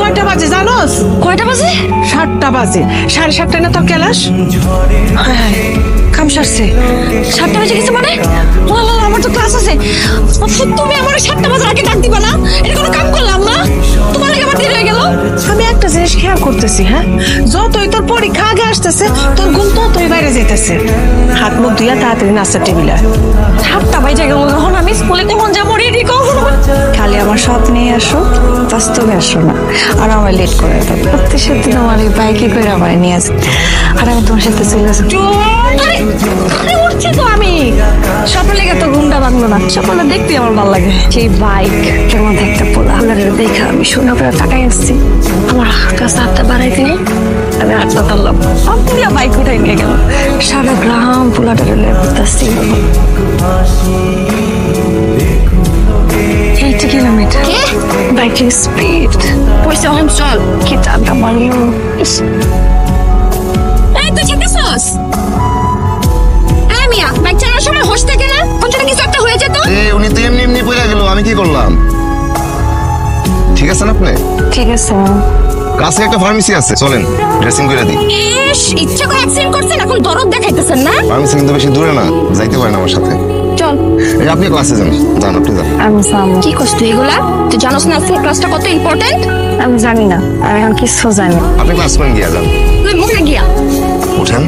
কয়টা বাজে জানোস? কয়টা বাজে? 7টা বাজে। 7:30 না তোর ক্লাস? হ্যাঁ কাম সারছে। 7টা বাজে গেছে মানে? আমার তো ক্লাস আছে। তুমি আমার 7টা বাজে আগে ডাক দিবা না? এটা কোনো কাম করলাম না? তোমার লাগে আমার দেরি হয়ে গেল। আমি একটা জিনিস খেয়াল করতেছি, হ্যাঁ, যতই তোর পরীক্ষা আগে আসতেছে তোর ঘুম ততই বাইরে যেতেছে। হাত মুখ ধুইয়া তাড়াতাড়ি নাস্তার টেবিলে। 7টা বাজে গেল, যখন আমি স্কুলে কখন যাবো রেডি কখন? খালি আমার স্বপ্নে আসো, বাস্তবে আসো না, আর আমার লেট করে দাও। সত্যি সত্যি তোমার এই বাইকে করে আমার নিয়ে আসি, আর আমি তোমার সাথে চলে আসি। উঠছি তো আমি, স্বপ্ন লেগে তো ঘুমটা ভাঙলো না। স্বপ্নটা দেখতে আমার ভালো লাগে। সেই বাইক কেমন একটা পোলা দেখা আমি শোনা করে তাকাই আসছি। আমার কাছে হাতটা বাড়াই দিলে আমি হাতটা ধরলাম, আপনি বাইক উঠাই নিয়ে গেল। সারা গ্রাম পোলাটা ঘুরতেছি। 80 কিলোমিটার বাইকের স্পিড। পয়সা হন চল, কি টাকা মারলো। তুই চেতেছস? মিয়া বাইক চালানোর সময় হোশ থাকে না? কোনটা কিছু একটা হয়ে যেত। উনি তো এমনি এমনি পড়ে গেল, আমি কি করলাম? ঠিক আছে না আপনি? ঠিক আছে। কাছে একটা ফার্মেসি আছে, চলেন ড্রেসিং করে দিই। ইচ্ছা করে অ্যাক্সিডেন্ট করছেন, এখন দরদ দেখাইতেছেন না? ফার্মেসি কিন্তু বেশি দূরে না, যাইতে পারেন আমার সাথে। চল। আপনি ক্লাসে যান, আপনি যান। কি করছ তুই এগুলা? তুই জানোস না আজকে ক্লাসটা কত ইম্পর্টেন্ট? আমি জানি না, আমি এখন কিছু জানি। আপনি ক্লাস করেন গিয়া যান। তুই মুখে গিয়া উঠেন।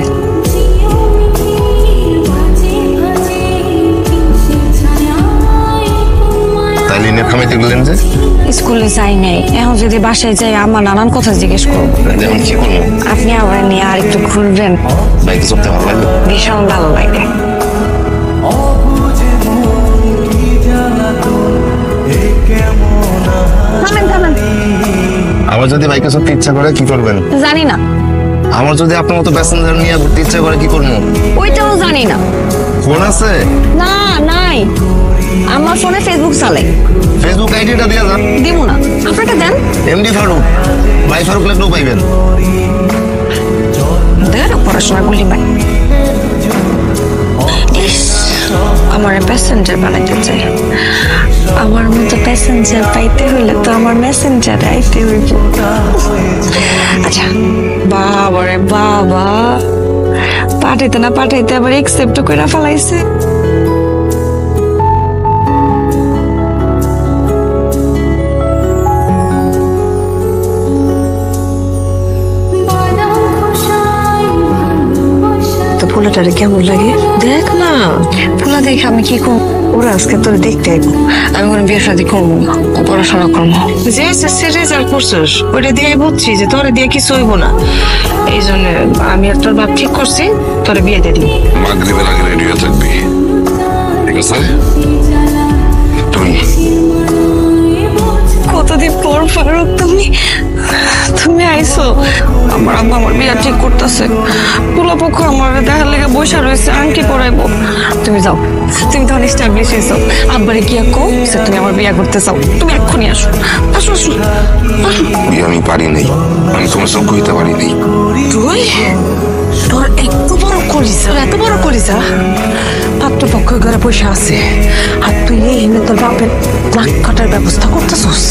তাইলে নিয়ে খামাইতে গেলেন যে? স্কুলে যাই নাই, এখন যদি বাসায় যাই আমার নানান কথা জিজ্ঞেস করবো। এখন কি করবো? আপনি আবার নিয়ে আর একটু ঘুরবেন। বাইকে চড়তে ভালো লাগে? ভীষণ ভালো লাগে। আমার যদি বাইকে চড়তে ইচ্ছা করে কি করবেন? জানি না। আমার যদি আপনার মতো প্যাসেঞ্জার নিয়ে ঘুরতে ইচ্ছা করে কি করবো? ওইটাও জানি না। ফোন আছে? না নাই, আমার ফোনে ফেসবুক চালাই। ফেসবুক আইডিটা দিয়ে যান। দিব না, আপনাকে দেন। এমডি ফারুক, ভাই ফারুক লেখলেও পাইবেন। দেন পড়াশোনা গুলি ভাই। আমার প্যাসেঞ্জার বানাইতে চাই। আমার মতো প্যাসেঞ্জার পাইতে হইলে তো আমার মেসেঞ্জার আইতে হইব। আচ্ছা বাবা রে বাবা, পাঠাইতে না পাঠাইতে আবার একসেপ্ট করে ফেলাইছে। পোলাটারে কেমন লাগে দেখ না। পোলা দেখে আমি কি করবো? ওরা আজকে তোর দেখতে আইবো, আমি কোনো বিয়ে শাদী করবো না, পড়াশোনা করবো। যে এসএসসি রেজাল্ট করছিস ওইটা দিয়ে বুঝছি যে তোরে দিয়ে কিছু হইব না। এই জন্য আমি আর তোর বাপ ঠিক করছি তোরে বিয়ে দিয়ে দিই। মাগরিবের আগে রেডি হয়ে থাকবি, ঠিক আছে? কতদিন পর ফারুক তুমি আইসো। আমার আব্বা আমার বিয়া ঠিক করতেছে। পোলা পক্ষ আমার দেখার লেগে বসে রয়েছে, আংটি পরাইবো। তুমি যাও, তুমি তখন স্টাবলিশ হয়েছো। আব্বারে গিয়া কো তুমি আমার বিয়া করতে চাও, তুমি এক্ষুনি আসো। আসো আসো। আমি পারি নাই, আমি তোমার সব কইতে পারি নাই। তুই তোর এত বড় করিসা পাত্রপক্ষ ঘরে পয়সা আছে, আর তুই এই এনে তোর বাপের নাক কাটার ব্যবস্থা করতেছস।